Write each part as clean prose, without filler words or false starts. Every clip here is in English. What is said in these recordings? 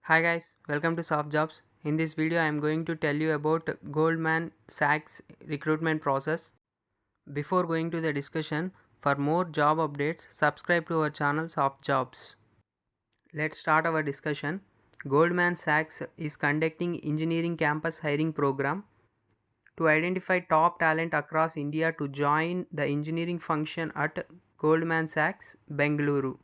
Hi guys, welcome to Soft Jobs. In this video I am going to tell you about Goldman Sachs recruitment process. Before going to the discussion, for more job updates, subscribe to our channel Soft Jobs. Let's start our discussion. Goldman Sachs is conducting engineering campus hiring program to identify top talent across India to join the engineering function at Goldman Sachs, Bengaluru.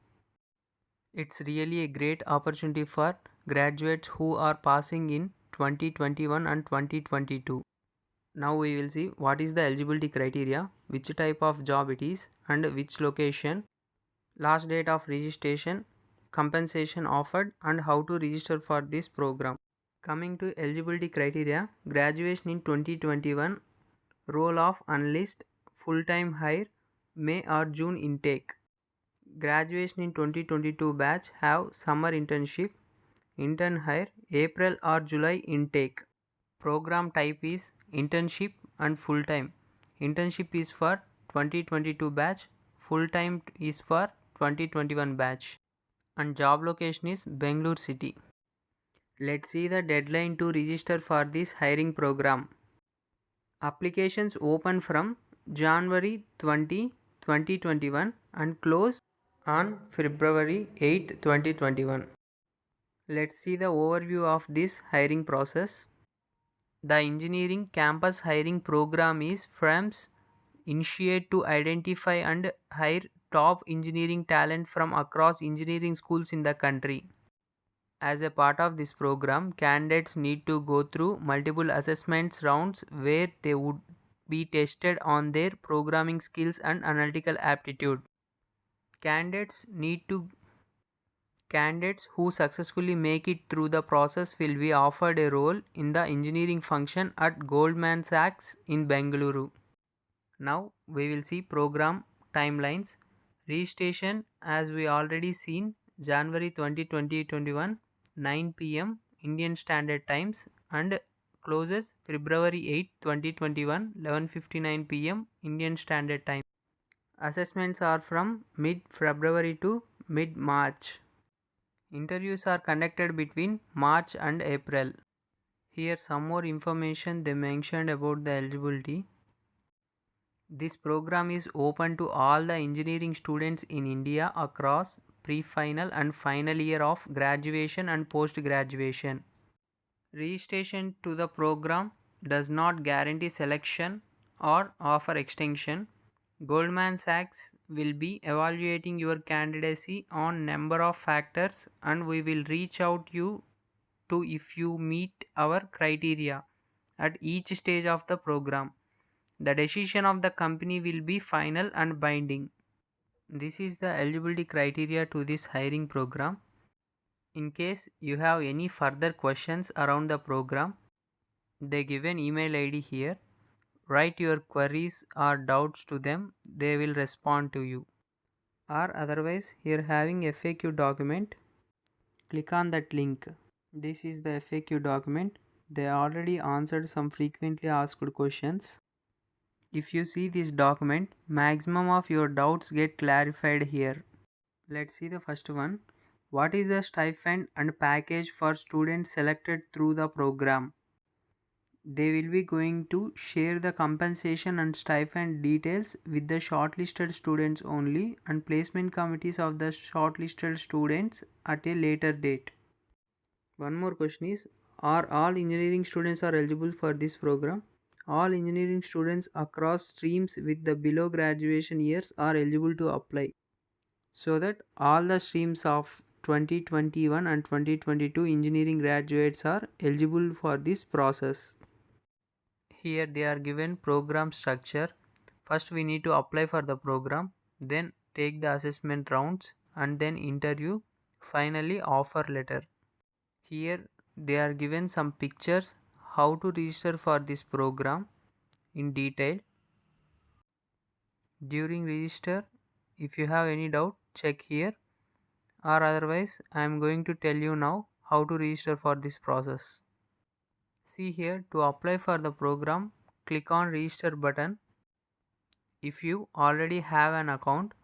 It's really a great opportunity for graduates who are passing in 2021 and 2022. Now we will see what is the eligibility criteria, which type of job it is and which location, last date of registration, compensation offered and how to register for this program. Coming to eligibility criteria, graduation in 2021, role of analyst, full-time hire, May or June intake. Graduation in 2022 batch have summer internship, intern hire, April or July intake. Program type is internship and full time. Internship is for 2022 batch, full time is for 2021 batch. And job location is Bangalore city. Let's see the deadline to register for this hiring program. Applications open from January 20, 2021 and close on February 8, 2021. Let's see the overview of this hiring process. The engineering campus hiring program is firms initiate to identify and hire top engineering talent from across engineering schools in the country. As a part of this program, candidates need to go through multiple assessments rounds where they would be tested on their programming skills and analytical aptitude. Candidates need to Candidates who successfully make it through the process will be offered a role in the engineering function at Goldman Sachs in Bengaluru. Now we will see program timelines. Registration, as we already seen, January 2021 9 pm Indian Standard Times and closes February 8, 2021 11:59 pm Indian Standard Time. Assessments are from mid-February to mid-March. Interviews are conducted between March and April. Here some more information they mentioned about the eligibility. This program is open to all the engineering students in India across pre-final and final year of graduation and post-graduation. Registration to the program does not guarantee selection or offer extension. Goldman Sachs will be evaluating your candidacy on number of factors and we will reach out you to if you meet our criteria at each stage of the program. The decision of the company will be final and binding. This is the eligibility criteria to this hiring program. In case you have any further questions around the program, they give an email ID here. Write your queries or doubts to them, they will respond to you. Or otherwise, here having FAQ document, click on that link. This is the FAQ document. They already answered some frequently asked questions. If you see this document, maximum of your doubts get clarified here. Let's see the first one. What is the stipend and package for students selected through the program? They will be going to share the compensation and stipend details with the shortlisted students only and placement committees of the shortlisted students at a later date. One more question is, are all engineering students are eligible for this program? All engineering students across streams with the below graduation years are eligible to apply. So that all the streams of 2021 and 2022 engineering graduates are eligible for this process. Here they are given program structure. First we need to apply for the program, then take the assessment rounds and then interview, finally offer letter. Here they are given some pictures how to register for this program in detail. During register, if you have any doubt, check here, or otherwise I am going to tell you now how to register for this process. See here, to apply for the program, click on register button. If you already have an account,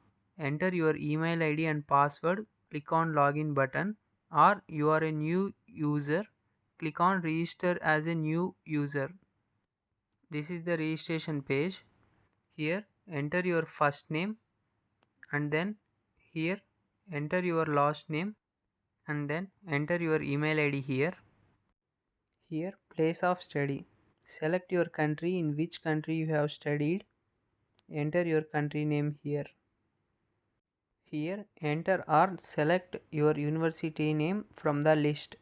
enter your email ID and password, click on login button, or you are a new user, click on register as a new user. This is the registration page. Here enter your first name, and then here enter your last name, and then enter your email ID here. Here place of study, select your country, in which country you have studied, enter your country name here. Here enter or select your university name from the list.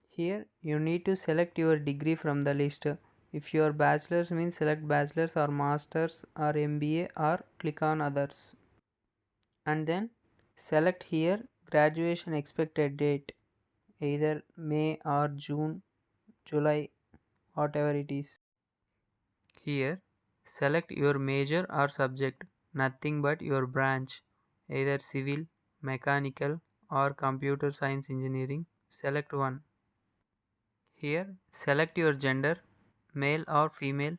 Here you need to select your degree from the list. If your bachelor's means select bachelor's or master's or MBA or click on others. And then select here graduation expected date, either May or June, July, whatever it is. Here select your major or subject, nothing but your branch, either civil, mechanical or computer science engineering. Select one. Here select your gender, male or female.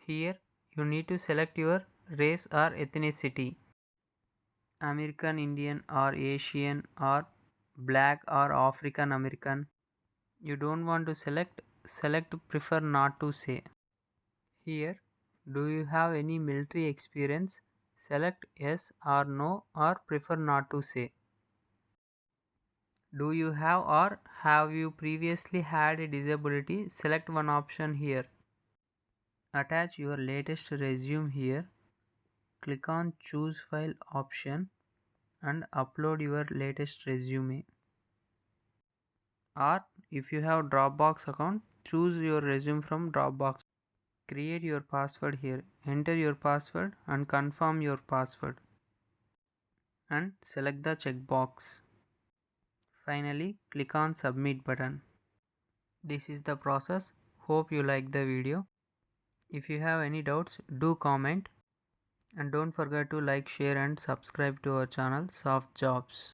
Here you need to select your race or ethnicity, American Indian or Asian or black or African American. You don't want to select prefer not to say. Here, do you have any military experience? Select yes or no or prefer not to say. Do you have or have you previously had a disability? Select one option here. Attach your latest resume here. Click on choose file option and upload your latest resume. Or if you have Dropbox account, choose your resume from Dropbox. Create your password here. Enter your password and confirm your password. And select the checkbox. Finally, click on submit button. This is the process. Hope you like the video. If you have any doubts, do comment. And don't forget to like, share and subscribe to our channel Soft Jobs.